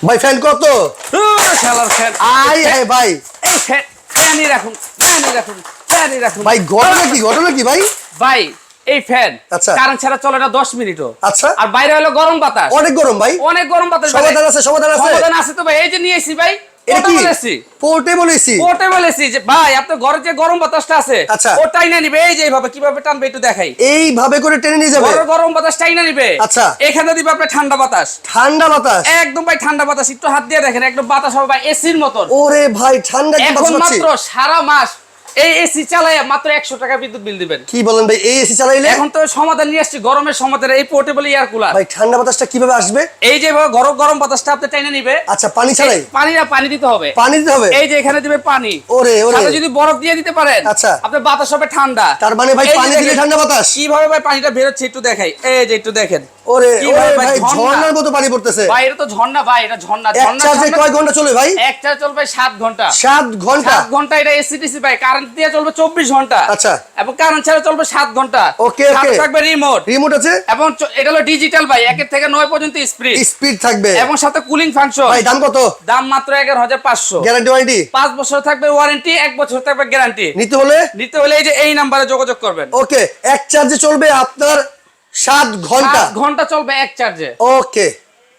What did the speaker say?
ভাই ফ্যান কত? শালার ফ্যান আই হ্যাঁ ভাই, এই ফ্যানই রাখুন ভাই ঘটনা কি ভাই? ভাই এই ফ্যান আচ্ছা। কারেন্ট ছাড়া চলে না 10 মিনিটও। আচ্ছা। আর বাইরে হলো গরম বাতাস, অনেক গরম ভাই, অনেক গরম বাতাস। সমাধান আছে? সমাধান আছে তো ভাই, এই যে নিয়েছি ভাই। এটা কি বলেছি পোর্টেবল এসি? পোর্টেবল এসি যে ভাই আপনার ঘরে যে গরম বাতাসটা আছে আচ্ছা। ওটাই না নিবে। এই যে এইভাবে কিভাবে টানবে একটু দেখাই। এইভাবে করে টেনে নিয়ে যাবে? ঘরের গরম বাতাসটাই না নিবে। আচ্ছা। এখানে দিবে আপনার ঠান্ডা বাতাস। ঠান্ডা বাতাস? একদম ভাই ঠান্ডা বাতাস, একটু হাত দিয়ে দেখেন, একদম বাতাস হবে ভাই এসির মতন। ওরে ভাই ঠান্ডা কি বাতাস এখন পাচ্ছি। মাত্র সারা মাস এই এসি চালায় মাত্র 100 টাকা বিদ্যুৎ বিল দিবেন। কি বলেন ভাই, এই এসি চালাইলে? এখন তো সমাধান নিয়ে আসছি, গরমের সমাধান, এই পোর্টেবল এয়ার কুলার। ভাই ঠান্ডা বাতাসটা কিভাবে আসবে? এই যে গরম গরম বাতাসটা আপনি টাইনে নিবে। আচ্ছা, পানি ছাড়াই? পানি দিতে হবে। পানি দিতে হবে? এই যে এখানে দিবে পানি। ওরে সাথে যদি বরফ দিয়ে দিতে পারেন, আচ্ছা, আপনার বাতাস হবে ঠান্ডা। তার মানে ভাই এই যে পানি দিলে দেখেন ঠান্ডা বাতাস? কিভাবে ভাই পানিটা বের হচ্ছে একটু দেখাই। এই যে একটু দেখেন। ওরে কিভাবে ভাই ঝর্ণার মতো পানি পড়তেছে। ভাই এটা তো ঝর্ণা ভাই, এটা ঝর্ণা। এক চার্জে কয় ঘন্টা চলে ভাই? এক চার্জ চলবে 7 ঘন্টা। 7 ঘন্টা? 7 ঘন্টা। এটা এসিটিসি ভাই, কারেন্ট দিয়ে চলবে 24 ঘন্টা। আচ্ছা। এবং কারেন্ট ছাড়া চলবে 7 ঘন্টা। ওকে সাথে থাকবে রিমোট আছে? এবং এটা হলো ডিজিটাল ভাই, 1 থেকে 9 পর্যন্ত স্পিড থাকবে এবং সাথে কুলিং ফাংশন। ভাই দাম কত? দাম মাত্র 11,500। Guarantee warranty? 5 বছর থাকবে ওয়ারেন্টি, 1 বছর থাকবে গ্যারান্টি। নিতে হলে এই যে এই নাম্বারে যোগাযোগ করবেন। ওকে, এক চার্জে চলবে আপনার 7 ঘন্টা? 7 ঘন্টা চলবে এক চার্জে। ওকে।